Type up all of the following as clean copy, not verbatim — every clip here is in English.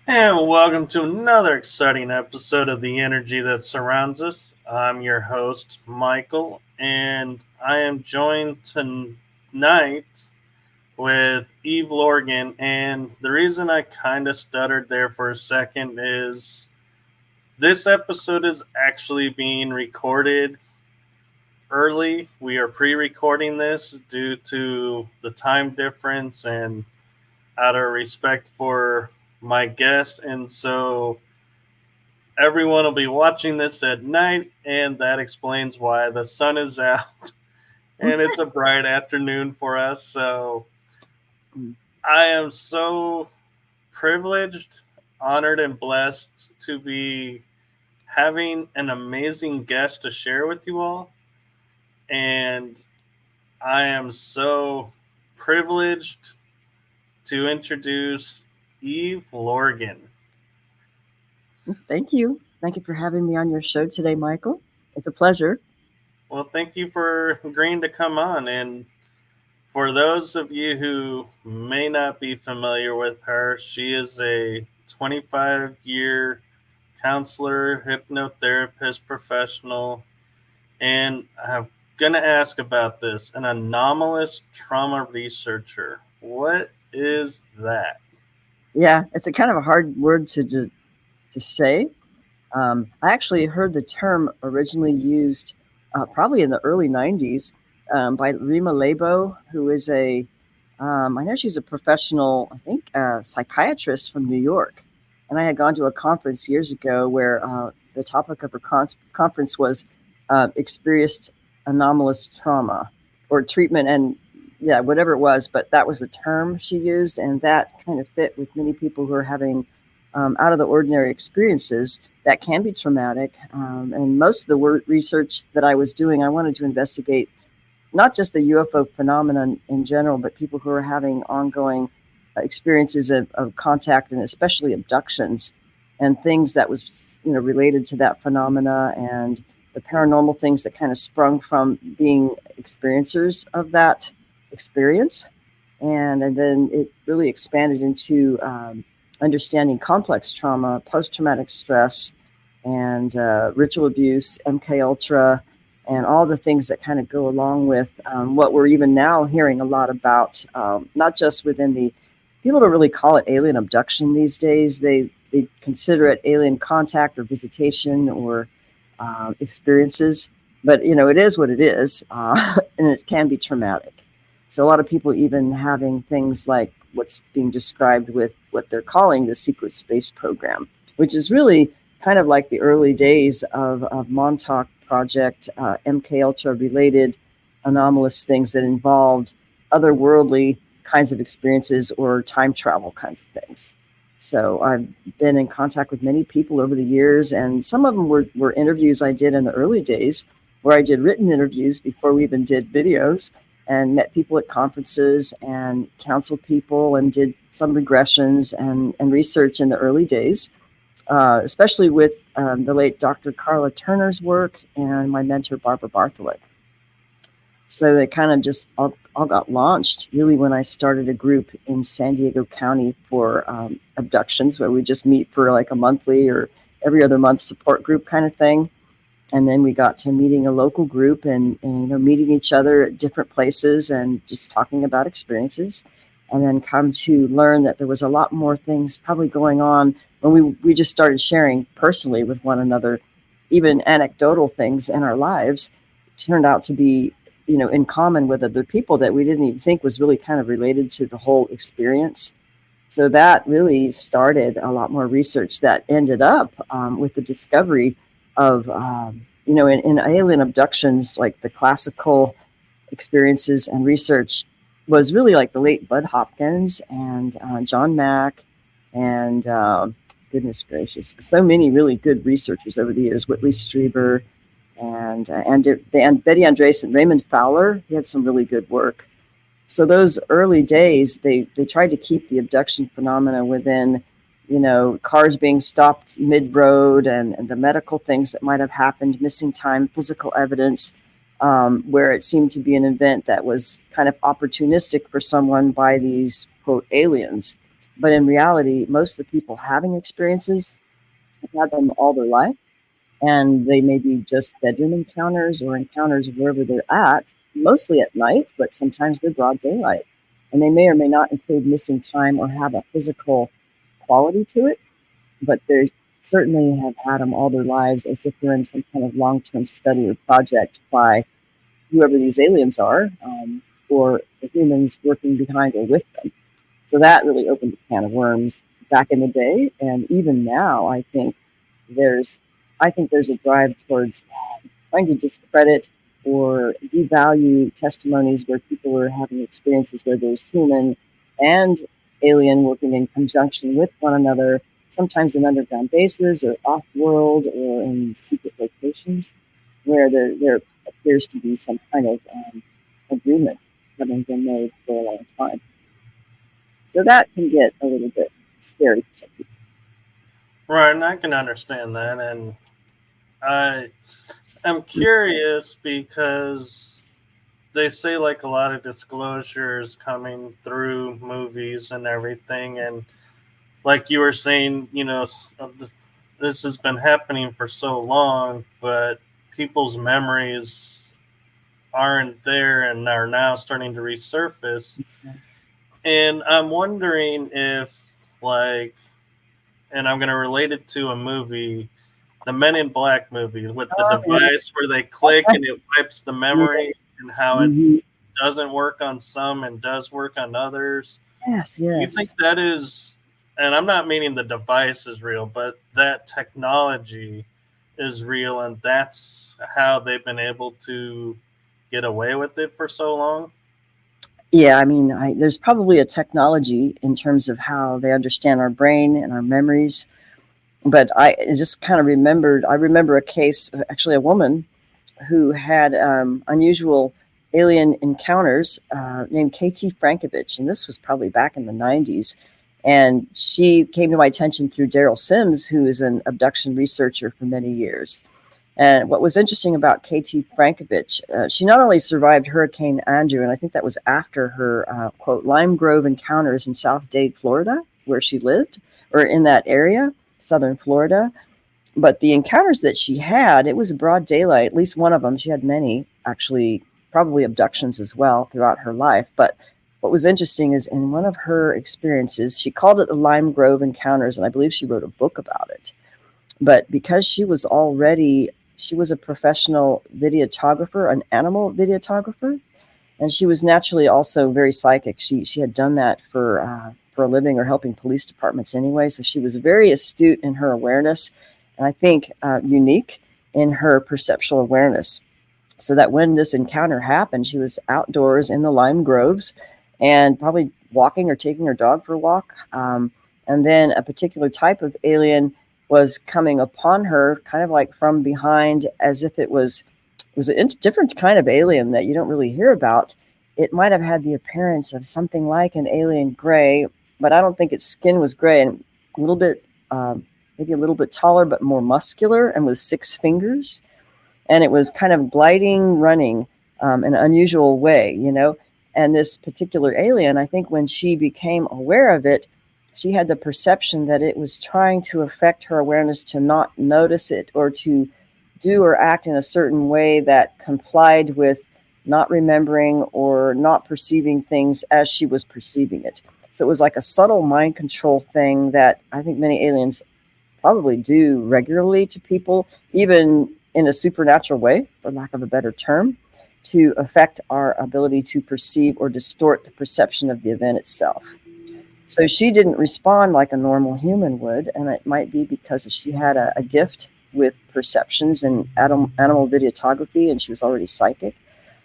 And welcome to another exciting episode of The Energy That Surrounds Us. I'm your host, Michael, and I am joined tonight with Eve Lorgen. And the reason I kind of stuttered there for a second is this episode is actually being recorded early. We are pre-recording this due to the time difference and out of respect for my guest, and so everyone will be watching this at night, and that explains why the sun is out and it's a bright afternoon for us. So I am so privileged, honored, and blessed to be having an amazing guest to share with you all, and I am so privileged to introduce Eve Lorgen. Thank you. Thank you for having me on your show today, Michael. It's a pleasure. Well, thank you for agreeing to come on. And for those of you who may not be familiar with her, she is a 25-year counselor, hypnotherapist professional, and I'm going to ask about this, an anomalous trauma researcher. What is that? Yeah, it's a kind of a hard word to say. I actually heard the term originally used probably in the early 90s by Rima Labo, who is I know she's a professional, I think, psychiatrist from New York. And I had gone to a conference years ago where the topic of her conference was experienced anomalous trauma or treatment and yeah, whatever it was, but that was the term she used, and that kind of fit with many people who are having out of the ordinary experiences that can be traumatic. And most of the research that I was doing, I wanted to investigate not just the UFO phenomenon in general, but people who are having ongoing experiences of contact and especially abductions and things that was related to that phenomena and the paranormal things that kind of sprung from being experiencers of that experience, and then it really expanded into understanding complex trauma, post-traumatic stress, and ritual abuse, MK Ultra, and all the things that kind of go along with what we're even now hearing a lot about. Not just within the people don't really call it alien abduction these days. They consider it alien contact or visitation or experiences, but it is what it is, and it can be traumatic. So a lot of people even having things like what's being described with what they're calling the secret space program, which is really kind of like the early days of Montauk Project, MK Ultra related anomalous things that involved otherworldly kinds of experiences or time travel kinds of things. So I've been in contact with many people over the years, and some of them were interviews I did in the early days where I did written interviews before we even did videos, and met people at conferences and counseled people and did some regressions and research in the early days, especially with the late Dr. Karla Turner's work and my mentor, Barbara Bartholic. So they kind of just all got launched really when I started a group in San Diego County for abductions, where we just meet for like a monthly or every other month support group kind of thing. And then we got to meeting a local group and meeting each other at different places and just talking about experiences. And then come to learn that there was a lot more things probably going on when we just started sharing personally with one another, even anecdotal things in our lives turned out to be, in common with other people that we didn't even think was really kind of related to the whole experience. So that really started a lot more research that ended up with the discovery of in alien abductions, like the classical experiences and research was really like the late Bud Hopkins and John Mack and goodness gracious, so many really good researchers over the years. Whitley Strieber and Betty Andreas and Raymond Fowler. He had some really good work. So those early days, they tried to keep the abduction phenomena within, cars being stopped mid-road and the medical things that might have happened, missing time, physical evidence, where it seemed to be an event that was kind of opportunistic for someone by these, quote, aliens. But in reality, most of the people having experiences have had them all their life, and they may be just bedroom encounters or encounters wherever they're at, mostly at night, but sometimes they're broad daylight. And they may or may not include missing time or have a physical quality to it, but they certainly have had them all their lives as if they're in some kind of long-term study or project by whoever these aliens are, or the humans working behind or with them. So that really opened a can of worms back in the day. And even now, I think there's a drive towards trying to discredit or devalue testimonies where people are having experiences where there's human and alien working in conjunction with one another, sometimes in underground bases or off-world or in secret locations, where there appears to be some kind of agreement having been made for a long time. So that can get a little bit scary for some people. Right, and I can understand that, and I'm curious because they say like a lot of disclosures coming through movies and everything, and like you were saying, this has been happening for so long, but people's memories aren't there and are now starting to resurface. And I'm wondering if, like, and I'm going to relate it to a movie, the Men in Black movie, with the device where they click and it wipes the memory, and how it doesn't work on some and does work on others. Yes. Do you think that is, and I'm not meaning the device is real, but that technology is real, and that's how they've been able to get away with it for so long? Yeah, I mean, there's probably a technology in terms of how they understand our brain and our memories. But I just kind of remember a case, actually a woman who had unusual alien encounters named K.T. Frankovich. And this was probably back in the 90s. And she came to my attention through Daryl Sims, who is an abduction researcher for many years. And what was interesting about K.T. Frankovich, she not only survived Hurricane Andrew, and I think that was after her, quote, Lime Grove encounters in South Dade, Florida, where she lived, or in that area, southern Florida. But the encounters that she had, it was broad daylight, at least one of them. She had many, actually, probably abductions as well throughout her life. But what was interesting is in one of her experiences, she called it the Lime Grove encounters, and I believe she wrote a book about it. But because she was a professional videographer, an animal videographer, and she was naturally also very psychic. She had done that for a living, or helping police departments anyway. So she was very astute in her awareness, and I think unique in her perceptual awareness. So that when this encounter happened, she was outdoors in the lime groves and probably walking or taking her dog for a walk. And then a particular type of alien was coming upon her kind of like from behind, as if it was a different kind of alien that you don't really hear about. It might have had the appearance of something like an alien gray, but I don't think its skin was gray, and a little bit, maybe a little bit taller, but more muscular, and with 6 fingers. And it was kind of gliding, running in an unusual way, And this particular alien, I think when she became aware of it, she had the perception that it was trying to affect her awareness to not notice it, or to do or act in a certain way that complied with not remembering or not perceiving things as she was perceiving it. So it was like a subtle mind control thing that I think many aliens probably do regularly to people, even in a supernatural way, for lack of a better term, to affect our ability to perceive or distort the perception of the event itself. So she didn't respond like a normal human would, and it might be because she had a gift with perceptions and animal videography, and she was already psychic.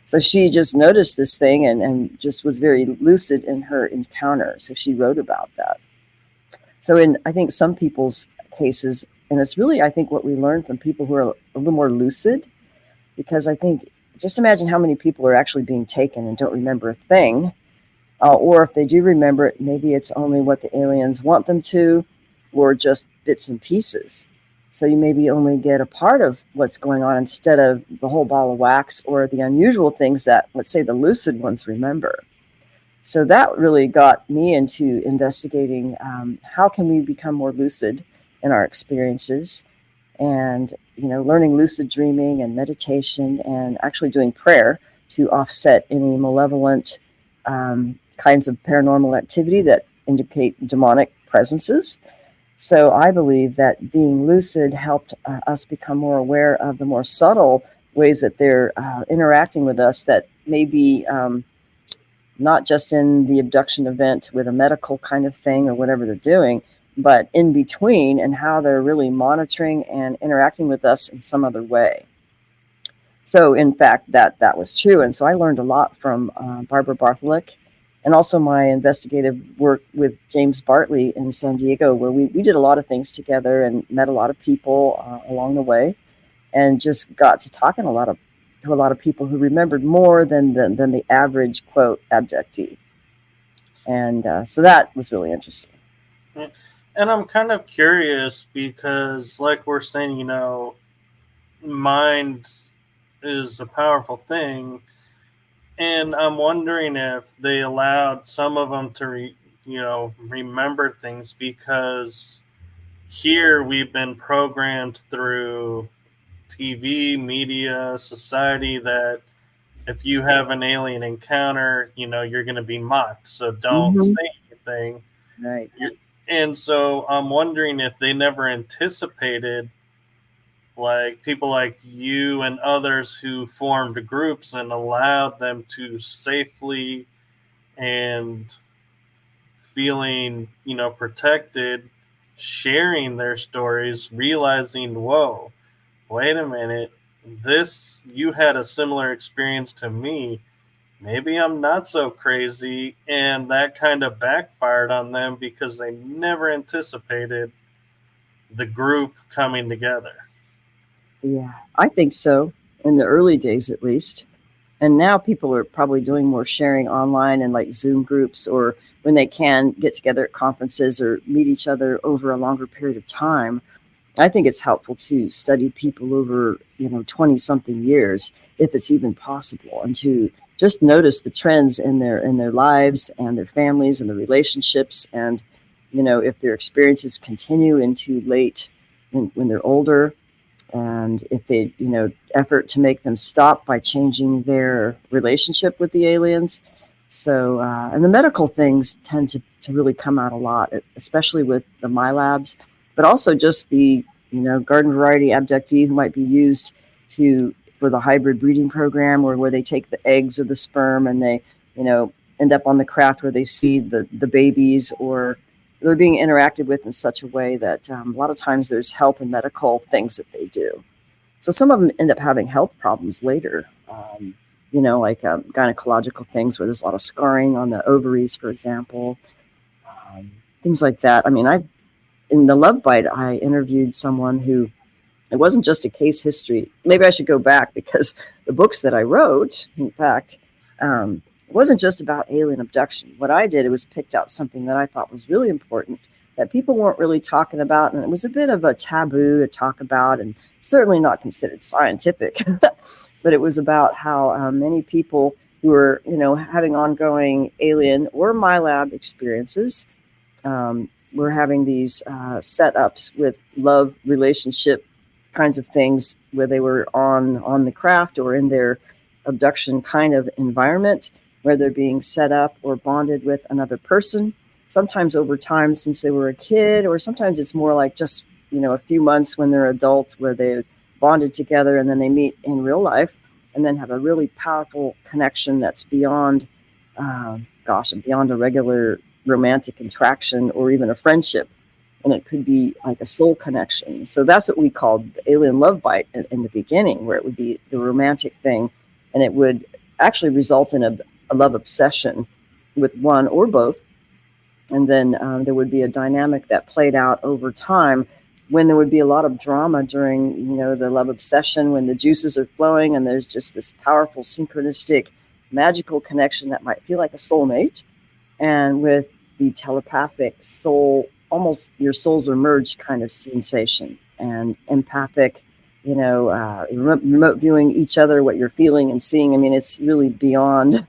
So she just noticed this thing and just was very lucid in her encounter. So she wrote about that. So in, I think, some people's cases, and it's really, I think, what we learn from people who are a little more lucid, because I think, just imagine how many people are actually being taken and don't remember a thing. Or if they do remember it, maybe it's only what the aliens want them to, or just bits and pieces. So you maybe only get a part of what's going on instead of the whole ball of wax or the unusual things that, let's say, the lucid ones remember. So that really got me into investigating how can we become more lucid in our experiences, and learning lucid dreaming and meditation, and actually doing prayer to offset any malevolent kinds of paranormal activity that indicate demonic presences. So I believe that being lucid helped us become more aware of the more subtle ways that they're interacting with us, that may be not just in the abduction event with a medical kind of thing or whatever they're doing, but in between, and how they're really monitoring and interacting with us in some other way. So in fact, that was true. And so I learned a lot from Barbara Bartholic, and also my investigative work with James Bartley in San Diego, where we did a lot of things together and met a lot of people along the way, and just got to talking to a lot of people who remembered more than the average, quote, abductee. And so that was really interesting. And I'm kind of curious because, like we're saying, mind is a powerful thing. And I'm wondering if they allowed some of them to, remember things, because here we've been programmed through TV, media, society that if you have an alien encounter, you're going to be mocked. So don't say anything. Right. And so I'm wondering if they never anticipated, like, people like you and others who formed groups and allowed them to safely and feeling, protected, sharing their stories, realizing, whoa, wait a minute, you had a similar experience to me. Maybe I'm not so crazy. And that kind of backfired on them because they never anticipated the group coming together. Yeah, I think so, in the early days at least. And now people are probably doing more sharing online and like Zoom groups, or when they can get together at conferences or meet each other over a longer period of time. I think it's helpful to study people over, 20 something years, if it's even possible, and to just notice the trends in their lives and their families and the relationships. And, if their experiences continue into late when they're older, and if they, effort to make them stop by changing their relationship with the aliens. So, and the medical things tend to really come out a lot, especially with the milabs, but also just the, garden variety abductee who might be used for the hybrid breeding program, or where they take the eggs or the sperm and they, end up on the craft where they see the babies, or they're being interacted with in such a way that a lot of times there's health and medical things that they do. So some of them end up having health problems later, like gynecological things where there's a lot of scarring on the ovaries, for example, things like that. I mean, in the Love Bite, I interviewed someone who, it wasn't just a case history. Maybe I should go back, because the books that I wrote, in fact, it wasn't just about alien abduction. What I did, it was picked out something that I thought was really important that people weren't really talking about, and it was a bit of a taboo to talk about, and certainly not considered scientific. But it was about how many people who were, having ongoing alien or milab experiences were having these setups with love relationship kinds of things, where they were on the craft or in their abduction kind of environment, where they're being set up or bonded with another person, sometimes over time since they were a kid, or sometimes it's more like just, a few months when they're adult, where they bonded together and then they meet in real life and then have a really powerful connection that's beyond, beyond a regular romantic attraction or even a friendship. and it could be like a soul connection. So that's what we called the alien love bite in the beginning, where it would be the romantic thing, and it would actually result in a love obsession with one or both. And then there would be a dynamic that played out over time when there would be a lot of drama during, the love obsession, when the juices are flowing and there's just this powerful, synchronistic, magical connection that might feel like a soulmate. And with the telepathic soul, almost your souls are merged kind of sensation, and empathic, remote viewing each other, what you're feeling and seeing. I mean, it's really beyond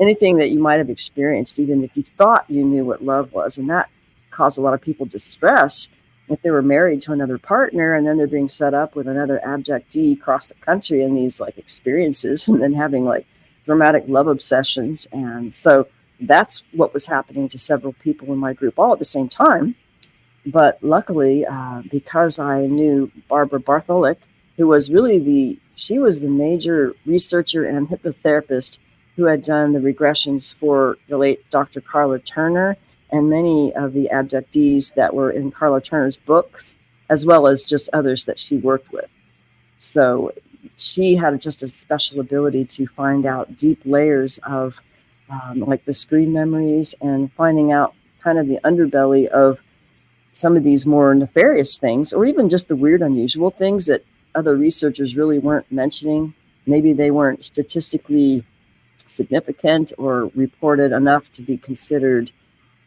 anything that you might have experienced, even if you thought you knew what love was. And that caused a lot of people distress if they were married to another partner and then they're being set up with another abductee across the country in these like experiences, and then having like dramatic love obsessions. And so that's what was happening to several people in my group all at the same time. But luckily, because I knew Barbara Bartholic, who was really she was the major researcher and hypnotherapist who had done the regressions for the late Dr. Karla Turner and many of the abductees that were in Karla Turner's books, as well as just others that she worked with. So she had just a special ability to find out deep layers of like the screen memories, and finding out kind of the underbelly of some of these more nefarious things, or even just the weird, unusual things that other researchers really weren't mentioning. Maybe they weren't statistically significant or reported enough to be considered,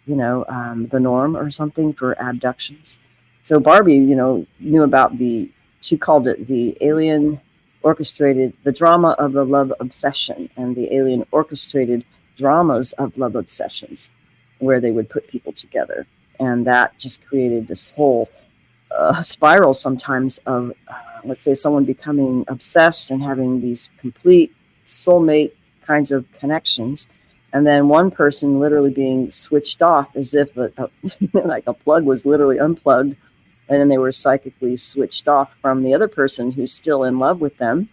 the norm or something for abductions. So Barbie, knew about she called it the alien orchestrated, the drama of the love obsession, and the alien orchestrated dramas of love obsessions, where they would put people together. And that just created this whole spiral sometimes of, let's say, someone becoming obsessed and having these complete soulmate kinds of connections, and then one person literally being switched off as if like a plug was literally unplugged, and then they were psychically switched off from the other person who's still in love with them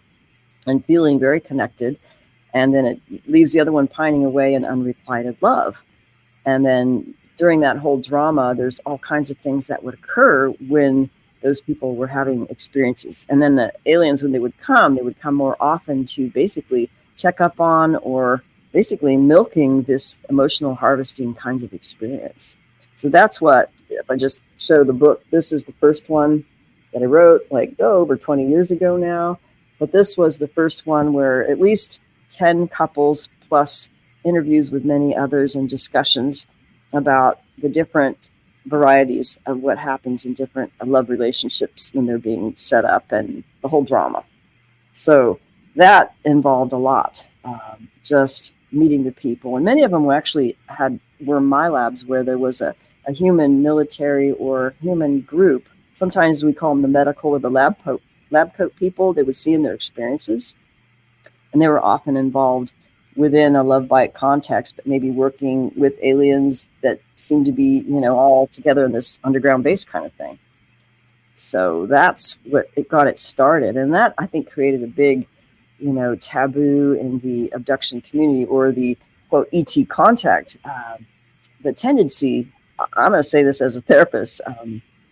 and feeling very connected. And then it leaves the other one pining away in unrequited love. And then during that whole drama, there's all kinds of things that would occur when those people were having experiences. And then the aliens, when they would come more often to basically check up on, or basically milking this emotional harvesting kinds of experience. So that's what, if I just show the book, this is the first one that I wrote over 20 years ago now. But this was the first one where at least 10 couples plus interviews with many others and discussions about the different varieties of what happens in different love relationships when they're being set up, and the whole drama. So that involved a lot, just meeting the people. And many of them were milabs, where there was a human military or human group. Sometimes we call them the medical or the lab coat people. They would see in their experiences. And they were often involved within a love bite context, but maybe working with aliens that seemed to be, all together in this underground base kind of thing. So that's what it got it started. And that, I think, created a big, taboo in the abduction community, or the quote ET contact. The tendency, I'm going to say this as a therapist,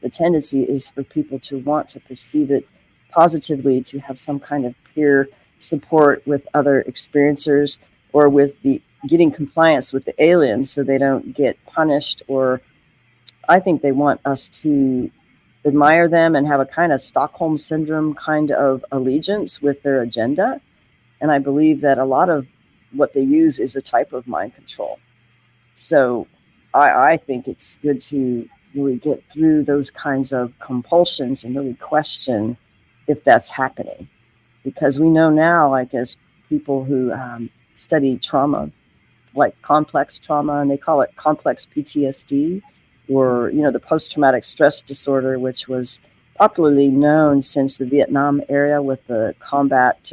the tendency is for people to want to perceive it positively, to have some kind of peer support with other experiencers, or with the getting compliance with the aliens so they don't get punished. Or I think they want us to admire them and have a kind of Stockholm syndrome kind of allegiance with their agenda. And I believe that a lot of what they use is a type of mind control. So I think it's good to really get through those kinds of compulsions and really question if that's happening. Because we know now, as people who study trauma, like complex trauma, and they call it complex PTSD, or, the post-traumatic stress disorder, which was popularly known since the Vietnam era with the combat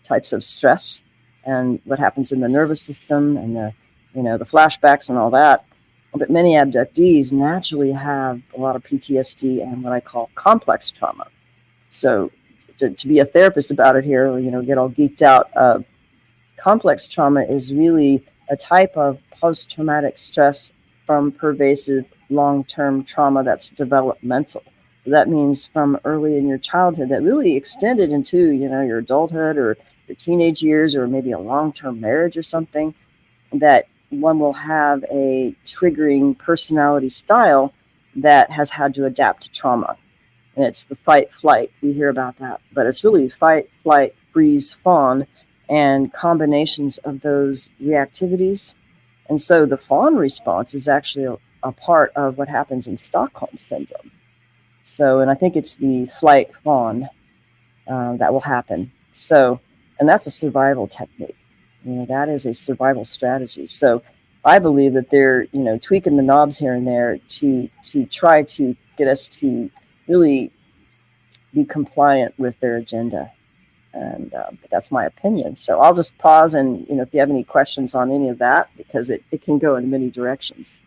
types of stress and what happens in the nervous system, and the flashbacks and all that. But many abductees naturally have a lot of PTSD and what I call complex trauma. So to be a therapist about it here, get all geeked out, complex trauma is really a type of post-traumatic stress from pervasive long-term trauma that's developmental. So that means from early in your childhood that really extended into, your adulthood or your teenage years, or maybe a long-term marriage or something, that one will have a triggering personality style that has had to adapt to trauma. And it's the fight flight. We hear about that, but it's really fight, flight, freeze, fawn, and combinations of those reactivities. And so the fawn response is actually a part of what happens in Stockholm syndrome. So, and I think it's the flight fawn that will happen. So, and that's a survival technique. That is a survival strategy. So I believe that they're, tweaking the knobs here and there to try to get us to really be compliant with their agenda. And but that's my opinion. So I'll just pause, and if you have any questions on any of that, because it can go in many directions.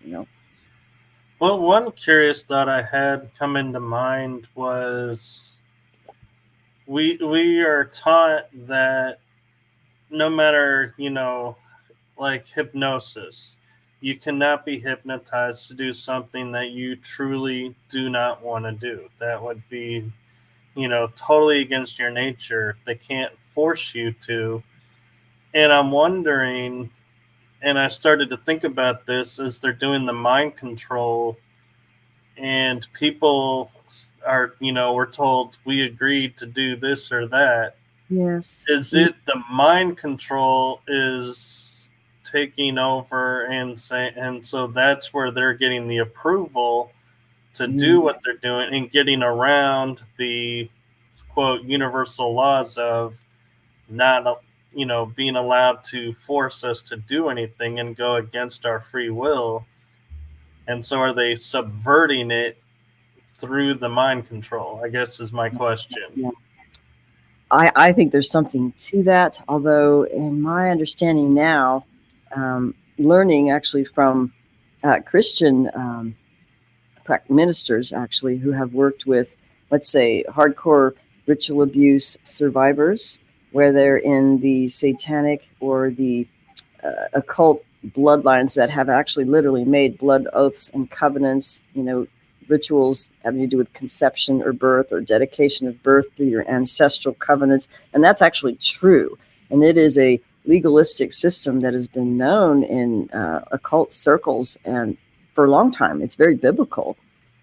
Well, one curious thought I had come into mind was we are taught that no matter, like hypnosis, you cannot be hypnotized to do something that you truly do not want to do. That would be, totally against your nature. They can't force you to. And I'm wondering, and I started to think about this as they're doing the mind control, and people are, we're told we agreed to do this or that. Yes. Is it the mind control is taking over and so that's where they're getting the approval to do what they're doing and getting around the quote universal laws of not being allowed to force us to do anything and go against our free will. And so are they subverting it through the mind control, I guess, is my question. Yeah. I think there's something to that, although in my understanding now, learning actually from Christian ministers actually who have worked with, let's say, hardcore ritual abuse survivors, where they're in the satanic or the occult bloodlines that have actually literally made blood oaths and covenants, rituals having to do with conception or birth or dedication of birth through your ancestral covenants. And that's actually true. And it is a legalistic system that has been known in occult circles and for a long time. It's very biblical.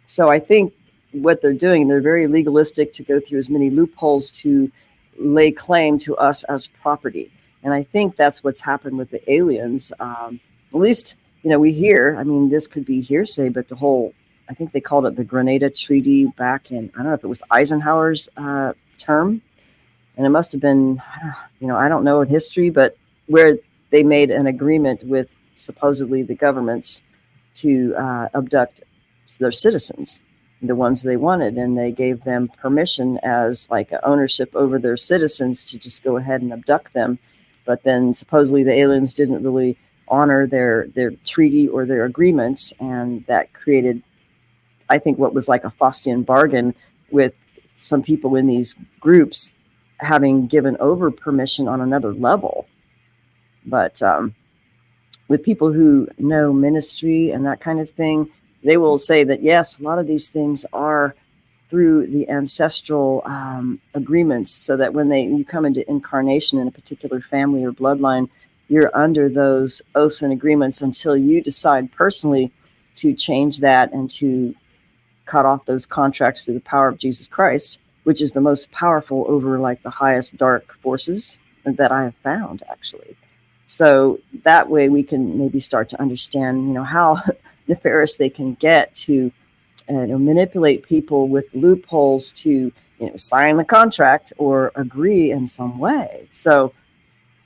So I think what they're doing, they're very legalistic to go through as many loopholes to lay claim to us as property. And I think that's what's happened with the aliens. At least, we hear, this could be hearsay, but the whole, I think they called it the Grenada Treaty back in, I don't know if it was Eisenhower's term. And it must have been, I don't know history, but where they made an agreement with supposedly the governments to abduct their citizens, the ones they wanted. And they gave them permission as like ownership over their citizens to just go ahead and abduct them. But then supposedly the aliens didn't really honor their treaty or their agreements. And that created, I think, what was like a Faustian bargain with some people in these groups having given over permission on another level. But with people who know ministry and that kind of thing, they will say that, yes, a lot of these things are through the ancestral agreements, so that when you come into incarnation in a particular family or bloodline, you're under those oaths and agreements until you decide personally to change that and to cut off those contracts through the power of Jesus Christ, which is the most powerful over like the highest dark forces that I have found, actually. So that way we can maybe start to understand, how nefarious they can get to manipulate people with loopholes to, sign the contract or agree in some way. So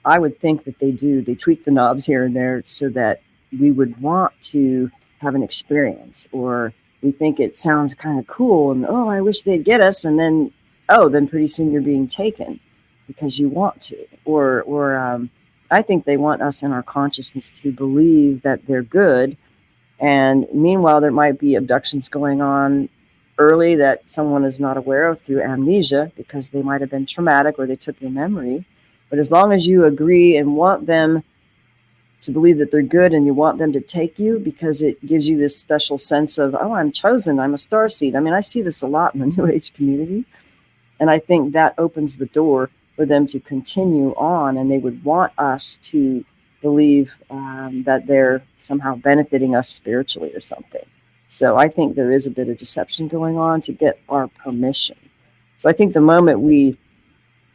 I would think that they tweak the knobs here and there so that we would want to have an experience, or we think it sounds kind of cool and, I wish they'd get us. And then, then pretty soon you're being taken because you want to, or I think they want us in our consciousness to believe that they're good. And meanwhile, there might be abductions going on early that someone is not aware of through amnesia because they might have been traumatic or they took your memory. But as long as you agree and want them believe that they're good and you want them to take you, because it gives you this special sense of, oh, I'm chosen, I'm a starseed. I mean, I see this a lot in the New Age community. And I think that opens the door for them to continue on, and they would want us to believe that they're somehow benefiting us spiritually or something. So I think there is a bit of deception going on to get our permission. So I think the moment we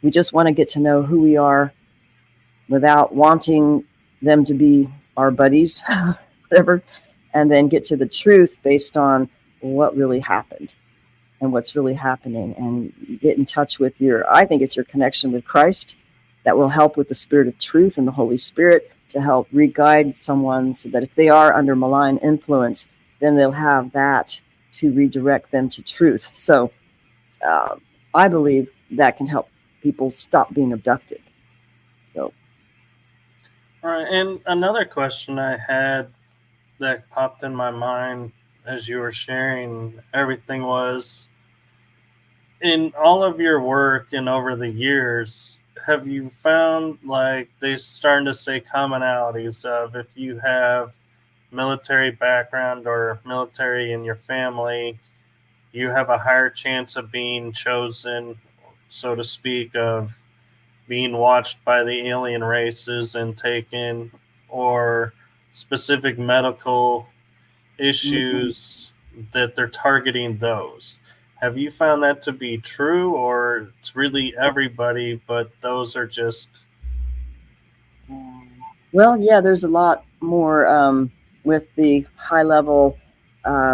just want to get to know who we are without wanting them to be our buddies, whatever, and then get to the truth based on what really happened and what's really happening, and get in touch with I think it's your connection with Christ that will help with the Spirit of truth and the Holy Spirit to help re-guide someone, so that if they are under malign influence, then they'll have that to redirect them to truth. So I believe that can help people stop being abducted. So, All right, and another question I had that popped in my mind as you were sharing everything was, in all of your work and over the years, have you found like they're starting to say commonalities of, if you have military background or military in your family, you have a higher chance of being chosen, so to speak, of being watched by the alien races and taken, or specific medical issues that they're targeting those. Have you found that to be true, or it's really everybody, but those are just. well, yeah, there's a lot more with the high level.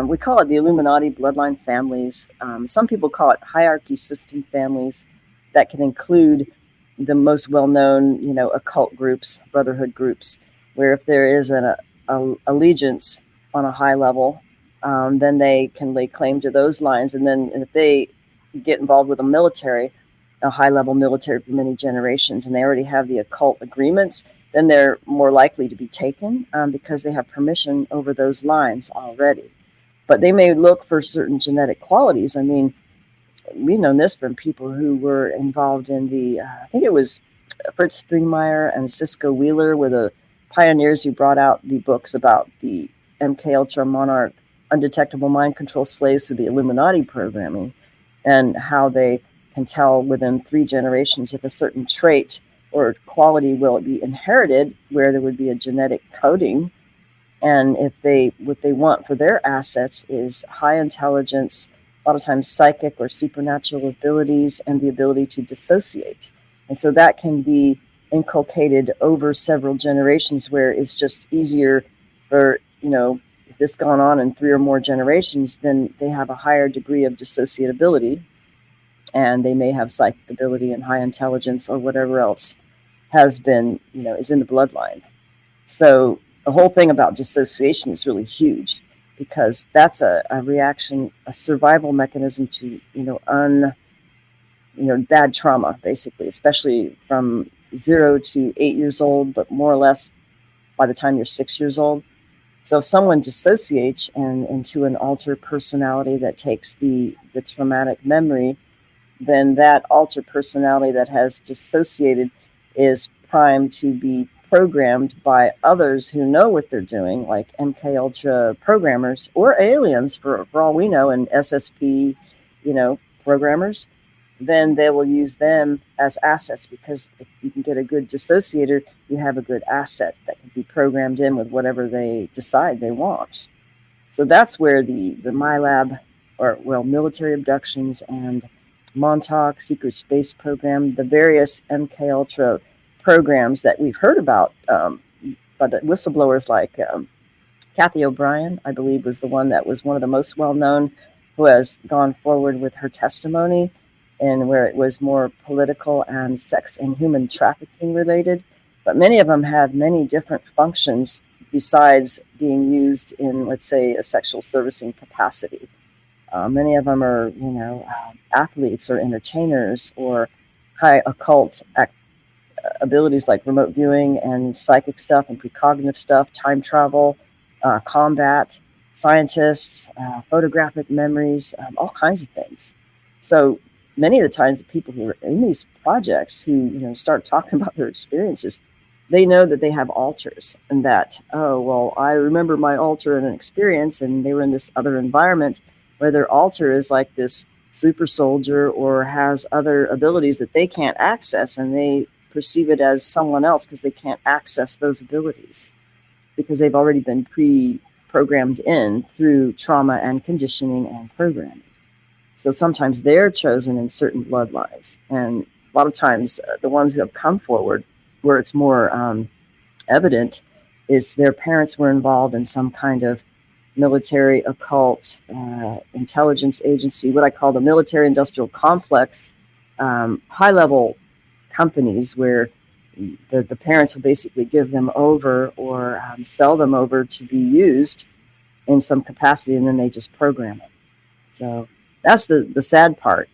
We call it the Illuminati bloodline families. Some people call it hierarchy system families, that can include the most well-known, occult groups, brotherhood groups, where if there is an allegiance on a high level, then they can lay claim to those lines. And then if they get involved with a high-level military for many generations, and they already have the occult agreements, then they're more likely to be taken because they have permission over those lines already. But they may look for certain genetic qualities. I mean, we've known this from people who were involved in I think it was Fritz Springmeier and Cisco Wheeler were the pioneers who brought out the books about the MK Ultra Monarch undetectable mind control slaves through the Illuminati programming, and how they can tell within 3 generations if a certain trait or quality will be inherited, where there would be a genetic coding. And what they want for their assets is high intelligence, a lot of times psychic or supernatural abilities, and the ability to dissociate. And so that can be inculcated over several generations, where it's just easier for, if this gone on in 3 or more generations, then they have a higher degree of dissociability, and they may have psychic ability and high intelligence or whatever else has been, is in the bloodline. So the whole thing about dissociation is really huge, because that's a reaction, a survival mechanism to, bad trauma, basically, especially from 0 to 8 years old, but more or less by the time you're 6 years old. So if someone dissociates into an altered personality that takes the traumatic memory, then that altered personality that has dissociated is primed to be programmed by others who know what they're doing, like MK Ultra programmers or aliens, for all we know, and SSP, programmers. Then they will use them as assets, because if you can get a good dissociator, you have a good asset that can be programmed in with whatever they decide they want. So that's where the milab, military abductions and Montauk secret space program, the various MK Ultra programs that we've heard about by the whistleblowers like Kathy O'Brien, I believe, was the one that was one of the most well-known, who has gone forward with her testimony, and where it was more political and sex and human trafficking related. But many of them have many different functions besides being used in, let's say, a sexual servicing capacity. Many of them are, athletes or entertainers, or high occult abilities like remote viewing and psychic stuff and precognitive stuff, time travel, combat, scientists, photographic memories, all kinds of things. So many of the times the people who are in these projects who, start talking about their experiences, they know that they have alters, and that, oh, well, I remember my alter in an experience, and they were in this other environment where their alter is like this super soldier or has other abilities that they can't access, and they perceive it as someone else because they can't access those abilities because they've already been pre-programmed in through trauma and conditioning and programming. So sometimes they're chosen in certain bloodlines, and a lot of times the ones who have come forward where it's more evident is their parents were involved in some kind of military, occult, intelligence agency, what I call the military industrial complex, high-level companies where the parents will basically give them over or sell them over to be used in some capacity, and then they just program it. So that's the sad part,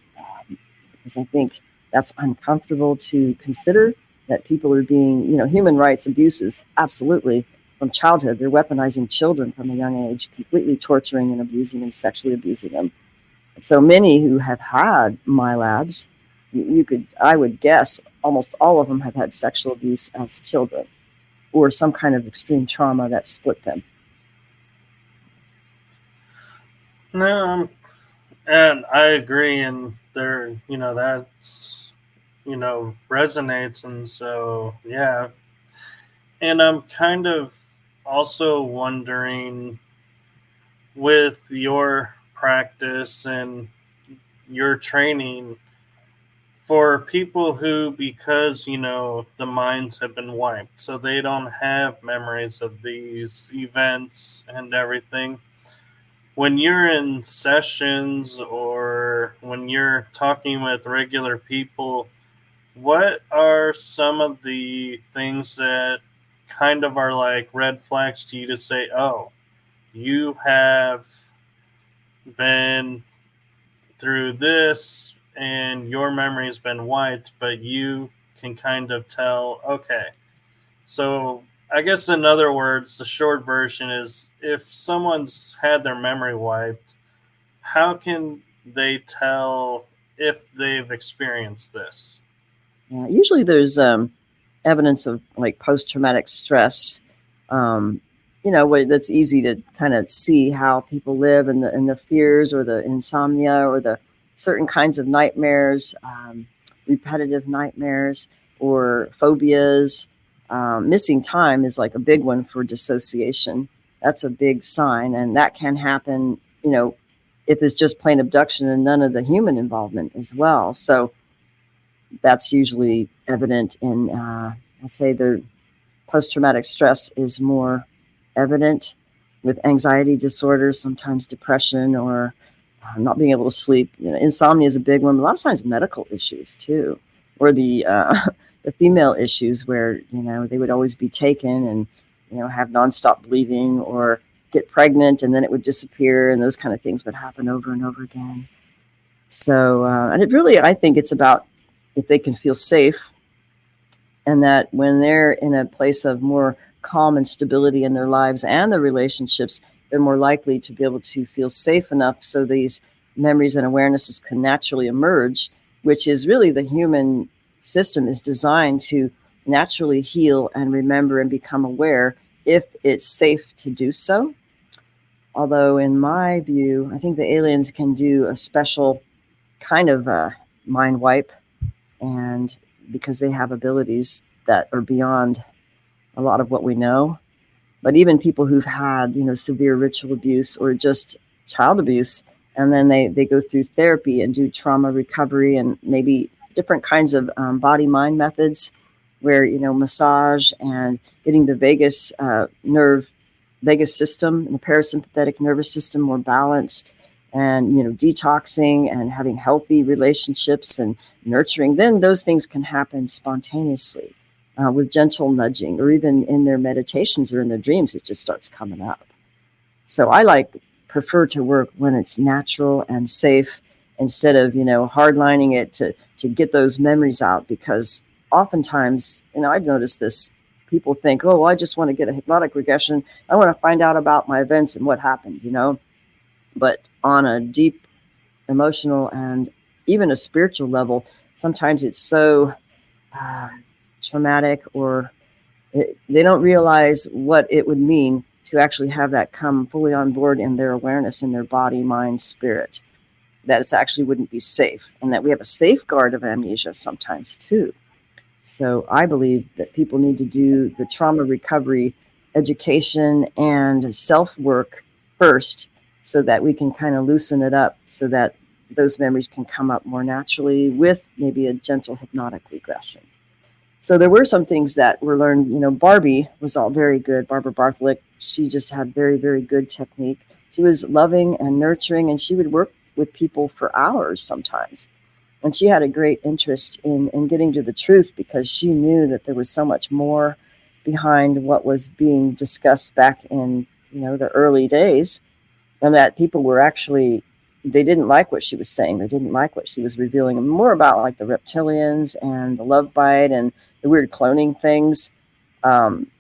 because I think that's uncomfortable to consider, that people are being, human rights abuses, absolutely, from childhood. They're weaponizing children from a young age, completely torturing and abusing and sexually abusing them. And so many who have had milabs, I would guess almost all of them have had sexual abuse as children or some kind of extreme trauma that split them. No, and I agree, and there, that's, resonates, and so, yeah. And I'm kind of also wondering, with your practice and your training, for people who, because, the minds have been wiped, so they don't have memories of these events and everything, when you're in sessions or when you're talking with regular people, what are some of the things that kind of are like red flags to you to say, oh, you have been through this and your memory has been wiped, but you can kind of tell, okay. So I guess in other words, the short version is, if someone's had their memory wiped, how can they tell if they've experienced this? Yeah, usually there's evidence of like post-traumatic stress, where that's easy to kind of see how people live, and the fears or the insomnia or the certain kinds of nightmares, repetitive nightmares or phobias. Missing time is like a big one for dissociation. That's a big sign, and that can happen, if it's just plain abduction and none of the human involvement as well. So that's usually evident in, I'd say the post-traumatic stress is more evident with anxiety disorders, sometimes depression, or not being able to sleep. Insomnia is a big one, but a lot of times medical issues too, or the female issues where, they would always be taken and, have nonstop bleeding or get pregnant and then it would disappear, and those kind of things would happen over and over again. So, and it really, I think it's about if they can feel safe, and that when they're in a place of more calm and stability in their lives and their relationships, they're more likely to be able to feel safe enough so these memories and awarenesses can naturally emerge, which is really the human system is designed to naturally heal and remember and become aware if it's safe to do so. Although in my view, I think the aliens can do a special kind of mind wipe, and because they have abilities that are beyond a lot of what we know. But even people who've had, severe ritual abuse or just child abuse, and then they go through therapy and do trauma recovery and maybe different kinds of body-mind methods where, massage and getting the vagus system and the parasympathetic nervous system more balanced, and, detoxing and having healthy relationships and nurturing, then those things can happen spontaneously. With gentle nudging, or even in their meditations or in their dreams, it just starts coming up. So I prefer to work when it's natural and safe, instead of, hardlining it to get those memories out, because oftentimes, I've noticed this, people think, oh, I just want to get a hypnotic regression. I want to find out about my events and what happened, But on a deep emotional and even a spiritual level, sometimes it's so traumatic or They don't realize what it would mean to actually have that come fully on board in their awareness, in their body, mind, spirit, that it actually wouldn't be safe, and that we have a safeguard of amnesia sometimes too. So I believe that people need to do the trauma recovery education and self work first, so that we can kind of loosen it up, so that those memories can come up more naturally with maybe a gentle hypnotic regression. So there were some things that were learned. Barbie was all very good. Barbara Bartholic, she just had very, very good technique. She was loving and nurturing, and she would work with people for hours sometimes. And she had a great interest in getting to the truth, because she knew that there was so much more behind what was being discussed back in the early days, and that people were actually, they didn't like what she was saying. They didn't like what she was revealing, more about like the reptilians and the love bite and the weird cloning things.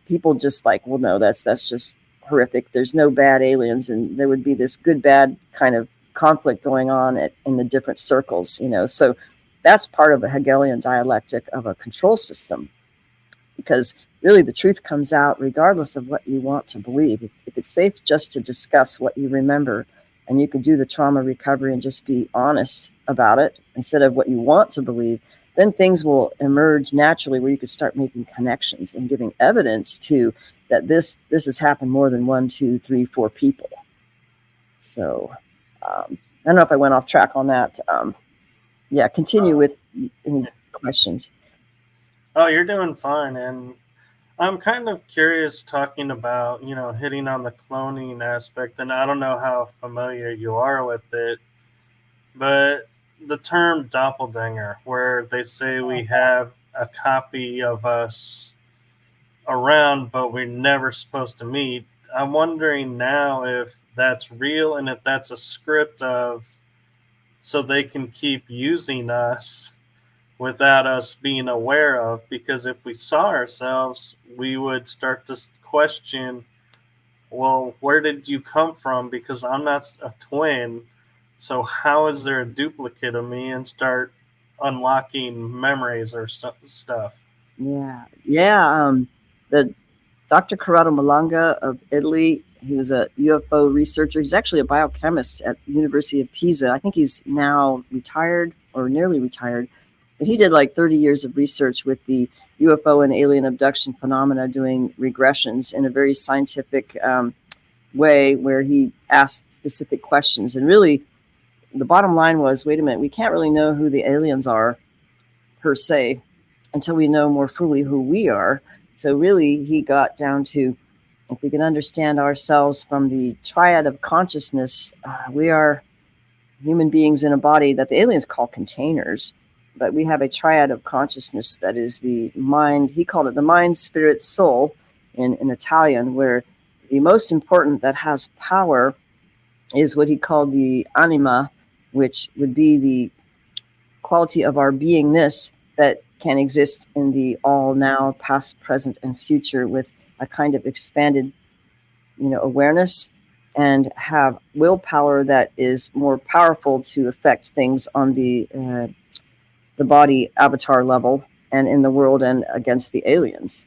People just like, well, no, that's just horrific. There's no bad aliens, and there would be this good bad kind of conflict going on in the different circles. So that's part of a Hegelian dialectic of a control system, because really the truth comes out regardless of what you want to believe. If it's safe just to discuss what you remember, and you can do the trauma recovery and just be honest about it instead of what you want to believe, then things will emerge naturally, where you could start making connections and giving evidence to that this has happened more than 1, 2, 3, 4 people. So I don't know if I went off track on that. Continue with any questions. Oh, you're doing fine. And I'm kind of curious, talking about, hitting on the cloning aspect. And I don't know how familiar you are with it, but the term doppelganger, where they say we have a copy of us around, but we're never supposed to meet. I'm wondering now if that's real, and if that's a script of, so they can keep using us without us being aware of. Because if we saw ourselves, we would start to question, well, where did you come from? Because I'm not a twin. So how is there a duplicate of me? And start unlocking memories or stuff. Yeah. The Dr. Corrado Malanga of Italy, he was a UFO researcher. He's actually a biochemist at the University of Pisa. I think he's now retired or nearly retired. But he did like 30 years of research with the UFO and alien abduction phenomena, doing regressions in a very scientific way, where he asked specific questions. And really, the bottom line was, wait a minute, we can't really know who the aliens are per se until we know more fully who we are. So really, he got down to, if we can understand ourselves from the triad of consciousness, we are human beings in a body that the aliens call containers. But we have a triad of consciousness that is the mind. He called it the mind, spirit, soul in Italian, where the most important that has power is what he called the anima, which would be the quality of our beingness that can exist in the all now, past, present, and future, with a kind of expanded, awareness, and have willpower that is more powerful to affect things on the body avatar level and in the world and against the aliens.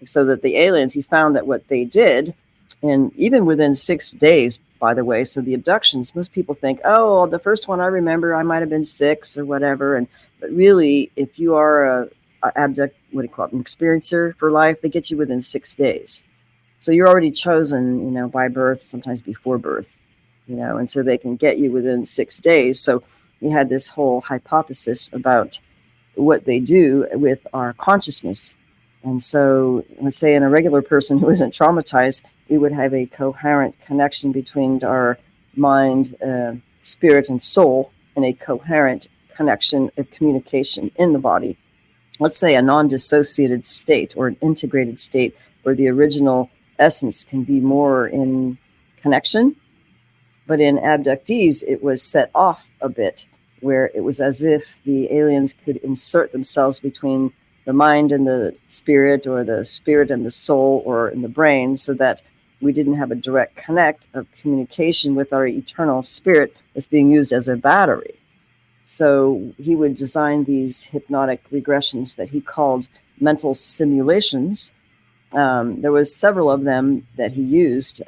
So that the aliens, he found that what they did, and even within 6 days, by the way, so the abductions, most people think, oh, the first one I remember, I might have been 6 or whatever. But really, if you are an experiencer for life, they get you within 6 days. So you're already chosen, by birth, sometimes before birth, and so they can get you within 6 days. So we had this whole hypothesis about what they do with our consciousness. And so, let's say in a regular person who isn't traumatized, we would have a coherent connection between our mind, spirit, and soul, and a coherent connection of communication in the body. Let's say a non-dissociated state or an integrated state, where the original essence can be more in connection. But in abductees, it was set off a bit, where it was as if the aliens could insert themselves between the mind and the spirit, or the spirit and the soul, or in the brain, so that we didn't have a direct connect of communication with our eternal spirit that's being used as a battery. So he would design these hypnotic regressions that he called mental simulations, There was several of them that he used.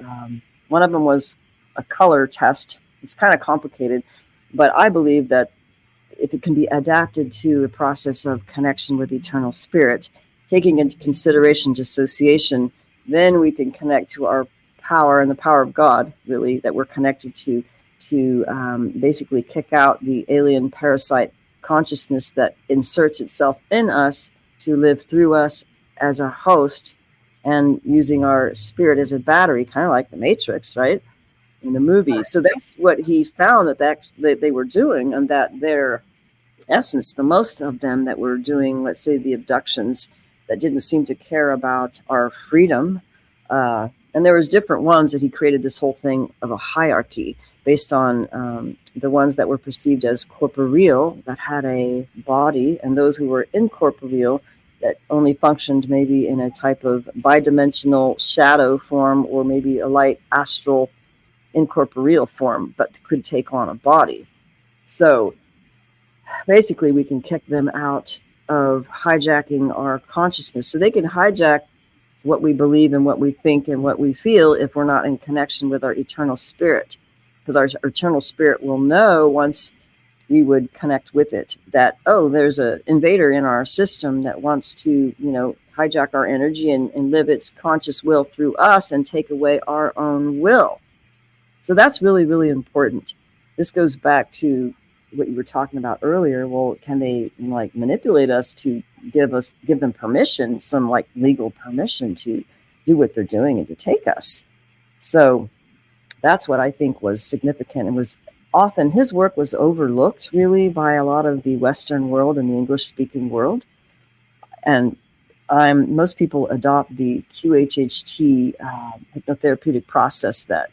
One of them was a color test. It's kind of complicated, but I believe that if it can be adapted to a process of connection with eternal spirit, taking into consideration dissociation, then we can connect to our power and the power of God, really, that we're connected to basically kick out the alien parasite consciousness that inserts itself in us to live through us as a host, and using our spirit as a battery, kind of like the Matrix, right? In the movie. So that's what he found that they were doing, and that their essence, the most of them that were doing, let's say, the abductions, that didn't seem to care about our freedom. And there was different ones that he created this whole thing of a hierarchy based on the ones that were perceived as corporeal, that had a body, and those who were incorporeal, that only functioned maybe in a type of bidimensional shadow form, or maybe a light astral incorporeal form, but could take on a body. So basically, we can kick them out of hijacking our consciousness. So they can hijack what we believe and what we think and what we feel if we're not in connection with our eternal spirit. Because our eternal spirit will know, once we would connect with it, that, oh, there's an invader in our system that wants to, hijack our energy and live its conscious will through us and take away our own will. So that's really, really important. This goes back to what you were talking about earlier. Well, can they manipulate us to give them permission, some legal permission to do what they're doing and to take us? So that's what I think was significant, and was often his work was overlooked really by a lot of the Western world and the English speaking world. And most people adopt the QHHT hypnotherapeutic process that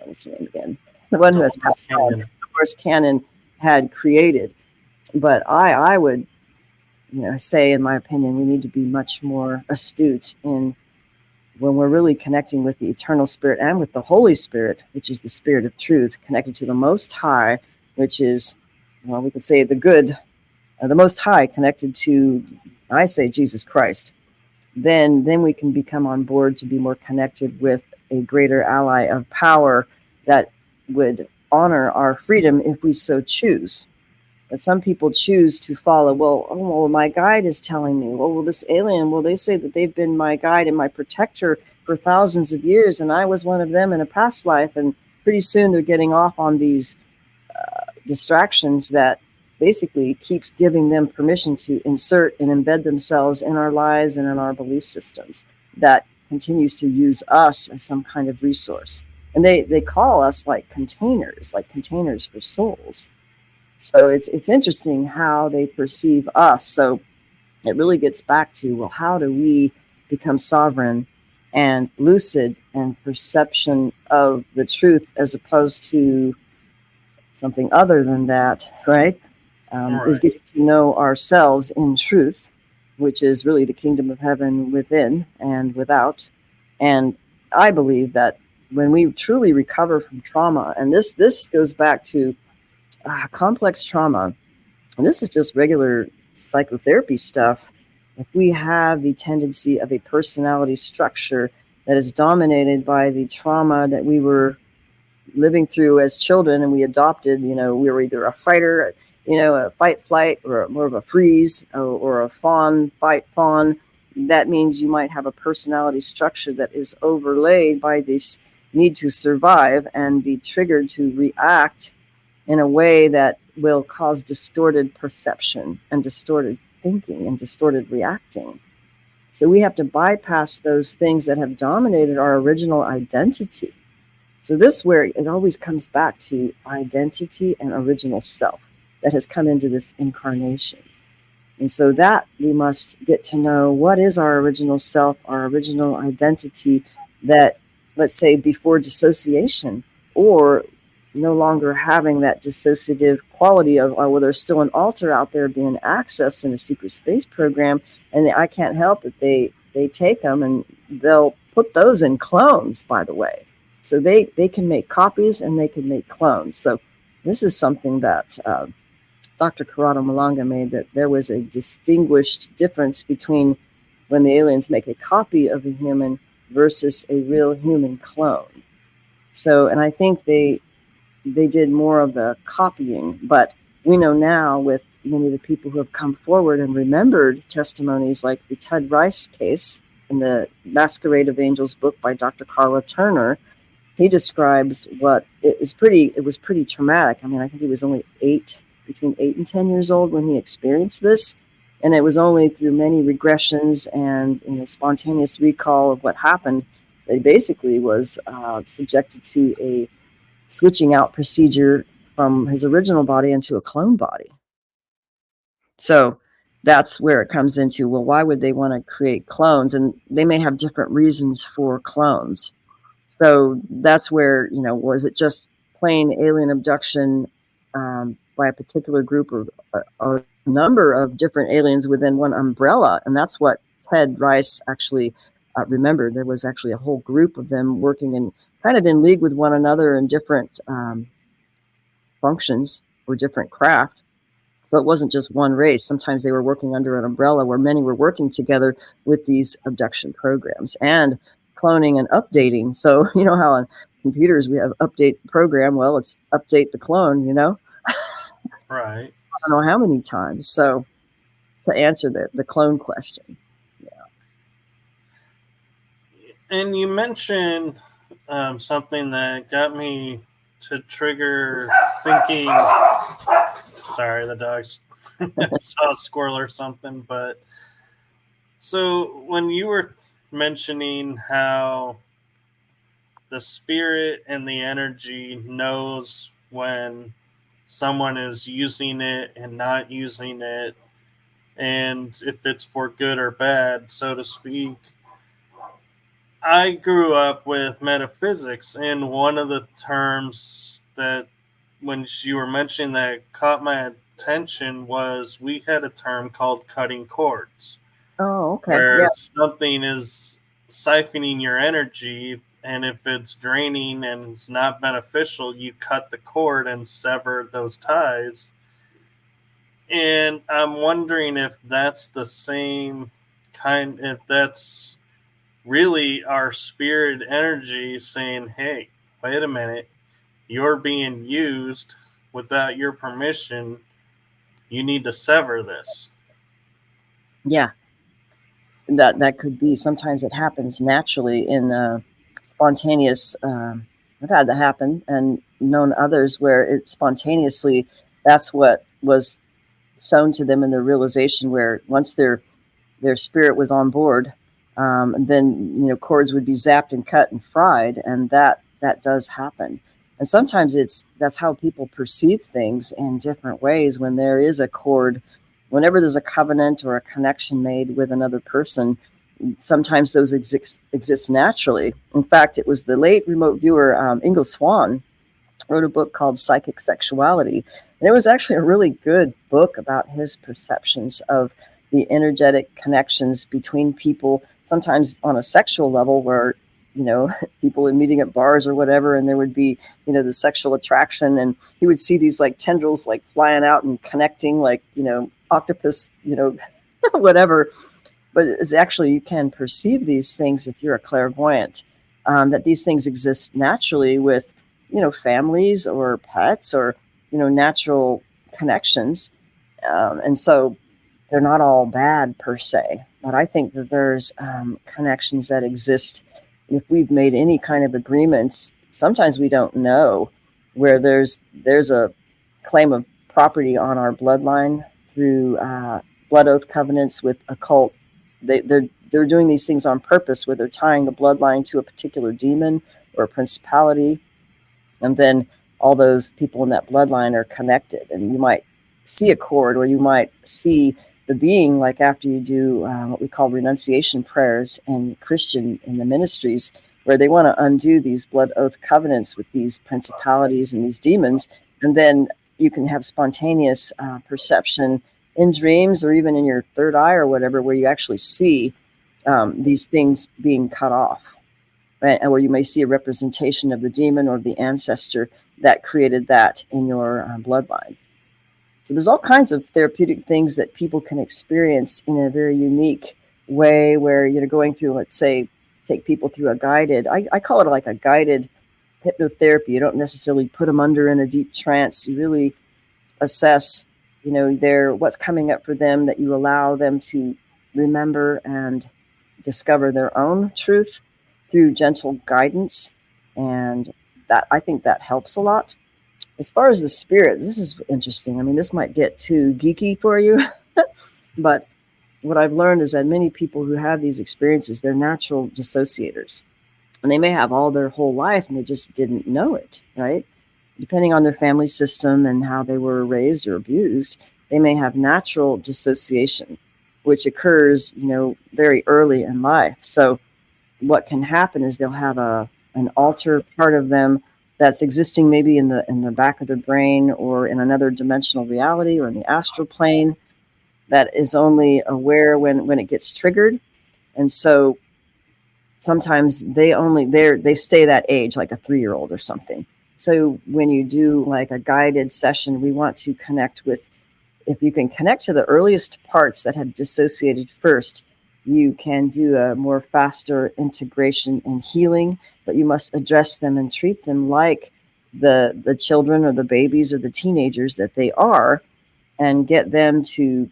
what's her name again? The one who has passed on, of course, Cannon had created. But I would, say, in my opinion, we need to be much more astute in when we're really connecting with the eternal spirit and with the Holy Spirit, which is the spirit of truth, connected to the Most High, which is, we could say the good, the Most High, connected to, I say, Jesus Christ. Then we can become on board to be more connected with a greater ally of power that would honor our freedom if we so choose. But some people choose to follow, well, my guide is telling me, well, this alien, they say that they've been my guide and my protector for thousands of years, and I was one of them in a past life, and pretty soon they're getting off on these distractions that basically keeps giving them permission to insert and embed themselves in our lives and in our belief systems, that continues to use us as some kind of resource. And they call us containers for souls. So it's interesting how they perceive us. So it really gets back to, well, how do we become sovereign and lucid and perception of the truth, as opposed to something other than that, right? Is getting to know ourselves in truth, which is really the kingdom of heaven within and without. And I believe that when we truly recover from trauma, and this goes back to complex trauma, and this is just regular psychotherapy stuff, if we have the tendency of a personality structure that is dominated by the trauma that we were living through as children, and we adopted, we were either a fighter, a fight flight, or more of a freeze, or a fawn fight fawn, that means you might have a personality structure that is overlaid by this need to survive and be triggered to react in a way that will cause distorted perception and distorted thinking and distorted reacting. So we have to bypass those things that have dominated our original identity. So this where it always comes back to identity and original self that has come into this incarnation. And so that we must get to know, what is our original self, our original identity, that, let's say, before dissociation, or no longer having that dissociative quality of, there's still an altar out there being accessed in a secret space program, and I can't help it. They take them and they'll put those in clones, by the way. So they can make copies and they can make clones. So this is something that Dr. Corrado Malanga made, that there was a distinguished difference between when the aliens make a copy of a human versus a real human clone. So, and I think they did more of the copying, but we know now with many of the people who have come forward and remembered testimonies like the Ted Rice case in the Masquerade of Angels book by Dr. Karla Turner. He describes what it was pretty traumatic. I mean, I think he was only between 8 and 10 years old when he experienced this. And it was only through many regressions and spontaneous recall of what happened that he basically was subjected to a switching out procedure from his original body into a clone body. So that's where it comes into, well, why would they want to create clones? And they may have different reasons for clones. So that's where, was it just plain alien abduction by a particular group or a number of different aliens within one umbrella? And that's what Ted Rice actually remembered. There was actually a whole group of them working in kind of in league with one another in different functions or different craft. So it wasn't just one race. Sometimes they were working under an umbrella where many were working together with these abduction programs and cloning and updating. So you know how on computers we have update program. Well, it's update the clone, Right. I don't know how many times. So to answer the clone question. And you mentioned something that got me to trigger thinking. Sorry, the dogs saw a squirrel or something. But so when you were mentioning how the spirit and the energy knows when someone is using it and not using it, and if it's for good or bad, so to speak. I grew up with metaphysics, and one of the terms that, when you were mentioning that caught my attention, was we had a term called cutting cords. Oh, okay. Where Yeah. something is siphoning your energy, and if it's draining and it's not beneficial, you cut the cord and sever those ties. And I'm wondering if that's the same kind, if that's really our spirit energy saying, hey, wait a minute, you're being used without your permission. You need to sever this. Yeah. That could be. Sometimes it happens naturally in spontaneous. I've had that happen and known others where it spontaneously, that's what was shown to them in their realization, where once their spirit was on board, then cords would be zapped and cut and fried, and that does happen. And sometimes that's how people perceive things in different ways. When there is a cord, whenever there's a covenant or a connection made with another person, sometimes those exist naturally. In fact, it was the late remote viewer Ingo Swann wrote a book called Psychic Sexuality, and it was actually a really good book about his perceptions of the energetic connections between people, sometimes on a sexual level where, people were meeting at bars or whatever, and there would be, the sexual attraction, and he would see these like tendrils like flying out and connecting like, octopus, whatever. But it's actually, you can perceive these things if you're a clairvoyant, that these things exist naturally with, families or pets or, natural connections. And so they're not all bad per se, but I think that there's connections that exist if we've made any kind of agreements. Sometimes we don't know where there's a claim of property on our bloodline through blood oath covenants with occult. They're doing these things on purpose, where they're tying the bloodline to a particular demon or a principality, and then all those people in that bloodline are connected. And you might see a cord, or you might see the being, like after you do what we call renunciation prayers in the ministries, where they want to undo these blood oath covenants with these principalities and these demons. And then you can have spontaneous perception in dreams or even in your third eye or whatever, where you actually see these things being cut off, right? And where you may see a representation of the demon or the ancestor that created that in your bloodline. So there's all kinds of therapeutic things that people can experience in a very unique way where you're going through, let's say, take people through a guided, I call it like a guided hypnotherapy. You don't necessarily put them under in a deep trance. You really assess, their what's coming up for them, that you allow them to remember and discover their own truth through gentle guidance. And that, I think that helps a lot. As far as the spirit, this is interesting. I mean, this might get too geeky for you, but what I've learned is that many people who have these experiences, they're natural dissociators. And they may have all their whole life and they just didn't know it, right? Depending on their family system and how they were raised or abused, they may have natural dissociation, which occurs, very early in life. So what can happen is they'll have an alter part of them that's existing maybe in the back of their brain or in another dimensional reality or in the astral plane that is only aware when it gets triggered. And so sometimes they stay that age, like a 3-year-old or something. So when you do like a guided session, we want to connect with, if you can connect to the earliest parts that have dissociated first, you can do a more faster integration and healing, but you must address them and treat them like the children or the babies or the teenagers that they are, and get them to,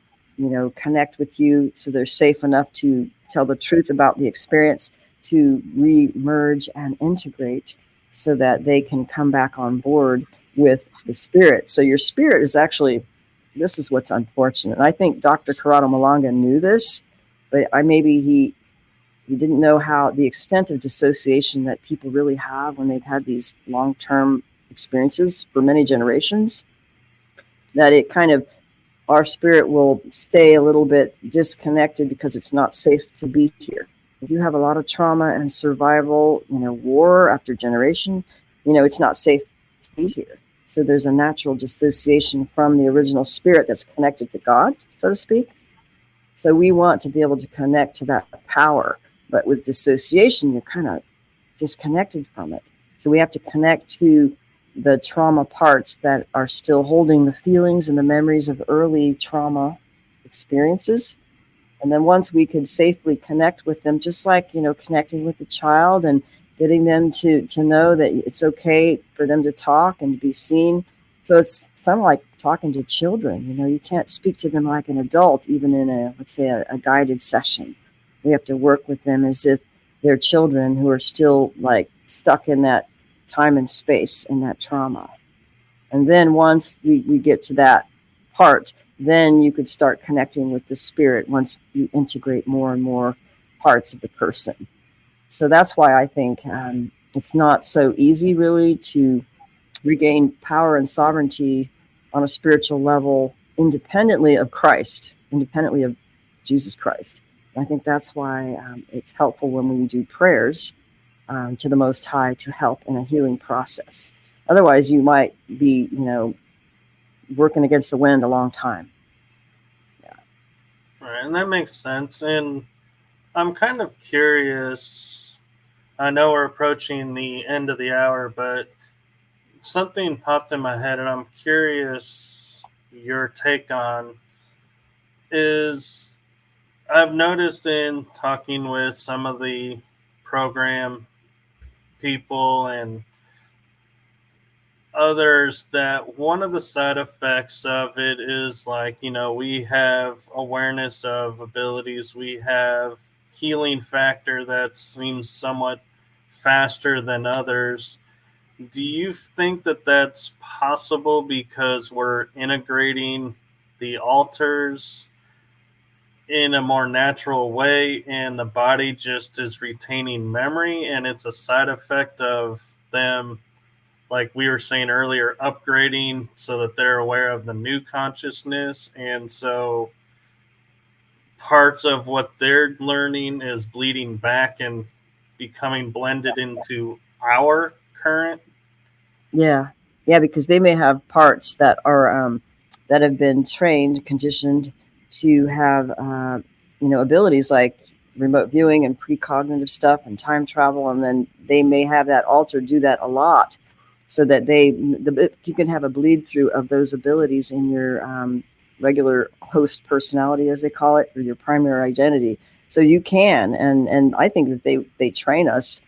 connect with you so they're safe enough to tell the truth about the experience, to re-merge and integrate so that they can come back on board with the spirit. So your spirit is actually, this is what's unfortunate. I think Dr. Corrado Malanga knew this, but maybe he didn't know how the extent of dissociation that people really have when they've had these long-term experiences for many generations, that it kind of, our spirit will stay a little bit disconnected because it's not safe to be here. If you have a lot of trauma and survival, war after generation, it's not safe to be here. So there's a natural dissociation from the original spirit that's connected to God, so to speak. So we want to be able to connect to that power. But with dissociation, you're kind of disconnected from it. So we have to connect to the trauma parts that are still holding the feelings and the memories of early trauma experiences. And then once we can safely connect with them, just like, connecting with the child and getting them to know that it's okay for them to talk and to be seen. So it's something like talking to children. You can't speak to them like an adult, even in let's say a guided session. We have to work with them as if they're children who are still like stuck in that time and space and that trauma. And then once we get to that part, then you could start connecting with the spirit once you integrate more and more parts of the person. So that's why I think it's not so easy really to regain power and sovereignty on a spiritual level independently of Christ, independently of Jesus Christ. And I think that's why it's helpful when we do prayers to the Most High to help in a healing process. Otherwise, you might be, working against the wind a long time. Yeah. Right, and that makes sense. And I'm kind of curious. I know we're approaching the end of the hour, but something popped in my head, and I'm curious your take on is, I've noticed in talking with some of the program people and others that one of the side effects of it is like, we have awareness of abilities, we have healing factor that seems somewhat faster than others. Do you think that that's possible because we're integrating the alters in a more natural way and the body just is retaining memory, and it's a side effect of them, like we were saying earlier, upgrading so that they're aware of the new consciousness, and so parts of what they're learning is bleeding back and becoming blended into our current? Yeah, because they may have parts that are that have been trained, conditioned to have abilities like remote viewing and precognitive stuff and time travel, and then they may have that alter do that a lot, so that you can have a bleed through of those abilities in your regular host personality, as they call it, or your primary identity. So you can, and I think that they train us,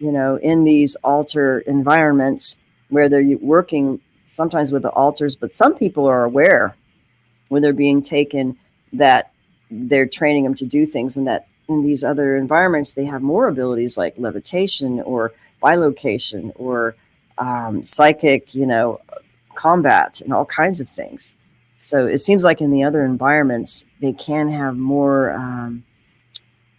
in these altar environments where they're working sometimes with the altars, but some people are aware when they're being taken that they're training them to do things, and that in these other environments they have more abilities like levitation or bilocation or psychic, combat and all kinds of things. So it seems like in the other environments they can have more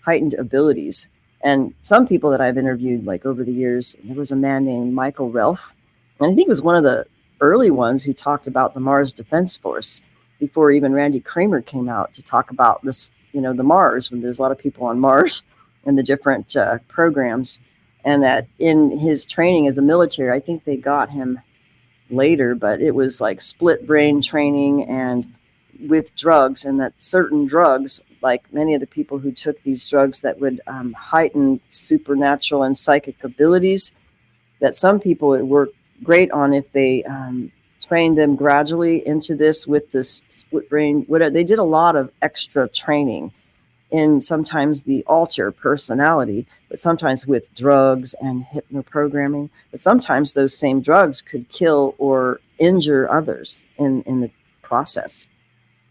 heightened abilities. And some people that I've interviewed, like over the years, there was a man named Michael Relf, and I think he was one of the early ones who talked about the Mars Defense Force before even Randy Kramer came out to talk about this, the Mars, when there's a lot of people on Mars and the different programs. And that in his training as a military, I think they got him later, but it was like split brain training and with drugs, and that certain drugs, like many of the people who took these drugs that would heighten supernatural and psychic abilities, that some people it worked great on if they trained them gradually into this with this split brain. Whatever, they did a lot of extra training in sometimes the alter personality, but sometimes with drugs and hypnoprogramming. But sometimes those same drugs could kill or injure others in the process.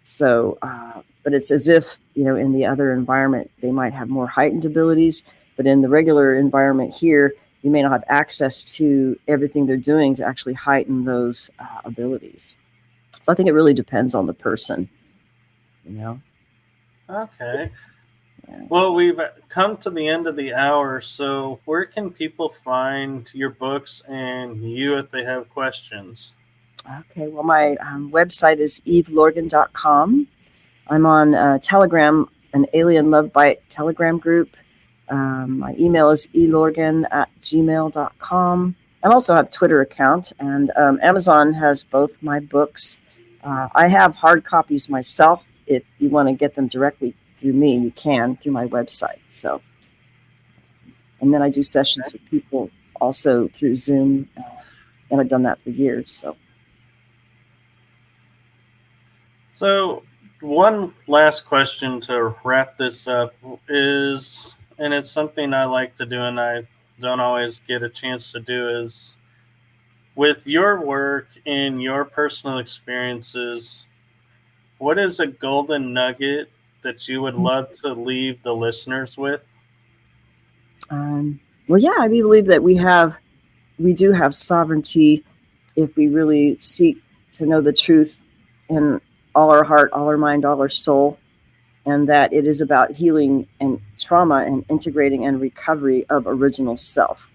So, but it's as if, in the other environment, they might have more heightened abilities, but in the regular environment here, you may not have access to everything they're doing to actually heighten those abilities. So I think it really depends on the person, Okay. Well, we've come to the end of the hour, so where can people find your books and you if they have questions? Okay, well, my website is evelorgen.com. I'm on Telegram, an Alien Love Bite Telegram group. My email is elorgen@gmail.com. I also have a Twitter account, and Amazon has both my books. I have hard copies myself. If you want to get them directly through me, you can through my website. So, and then I do sessions with people also through Zoom, and I've done that for years. So, one last question to wrap this up is, and it's something I like to do and I don't always get a chance to do, is with your work and your personal experiences, what is a golden nugget that you would love to leave the listeners with? Well, yeah, I believe that we do have sovereignty if we really seek to know the truth in all our heart, all our mind, all our soul, and that it is about healing and trauma and integrating and recovery of original self.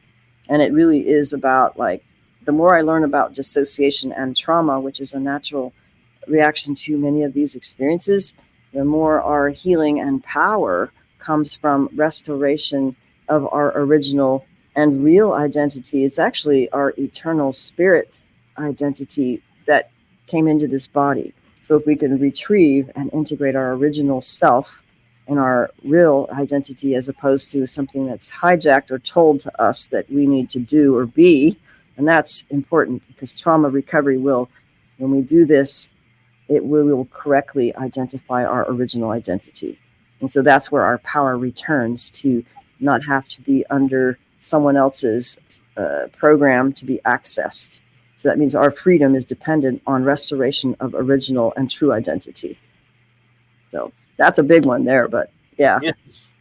And it really is about, like, the more I learn about dissociation and trauma, which is a natural reaction to many of these experiences, the more our healing and power comes from restoration of our original and real identity. It's actually our eternal spirit identity that came into this body. So if we can retrieve and integrate our original self and our real identity, as opposed to something that's hijacked or told to us that we need to do or be, and that's important, because trauma recovery will, when we do this, we will correctly identify our original identity. And so that's where our power returns, to not have to be under someone else's program to be accessed. So that means our freedom is dependent on restoration of original and true identity. So that's a big one there, but yeah. Yes.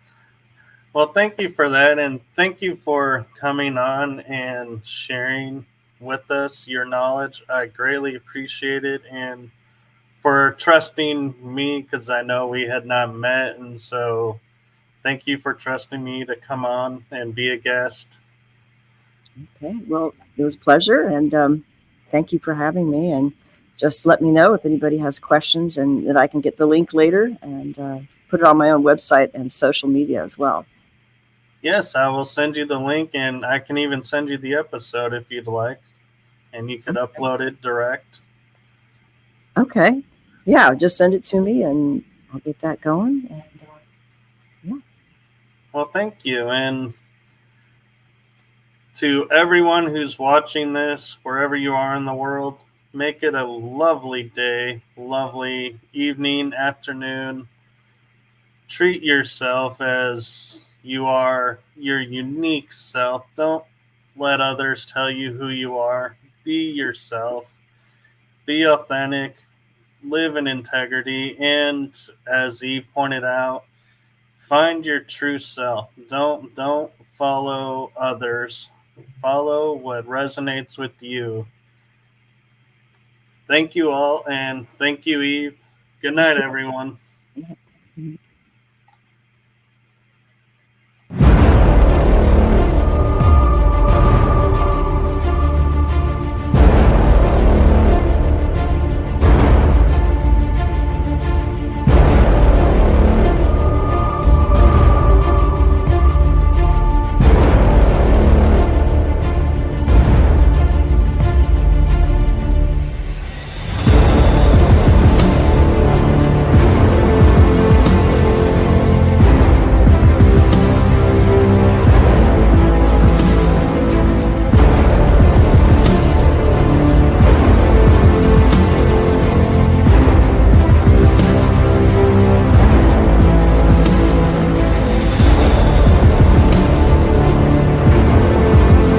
Well, thank you for that, and thank you for coming on and sharing with us your knowledge. I greatly appreciate it, and for trusting me, because I know we had not met, and so thank you for trusting me to come on and be a guest. Okay, well, it was a pleasure, and thank you for having me. And just let me know if anybody has questions, and that I can get the link later and put it on my own website and social media as well. Yes, I will send you the link, and I can even send you the episode if you'd like, and you could upload it direct. Okay, yeah, just send it to me, and I'll get that going. And yeah. Well, thank you, and to everyone who's watching this, wherever you are in the world, make it a lovely day, lovely evening, afternoon, treat yourself as you are your unique self. Don't let others tell you who you are. Be yourself. Be authentic. Live in integrity. And as Eve pointed out, find your true self. Don't follow others. Follow what resonates with you. Thank you all, and thank you, Eve. Good Thank night, everyone. you.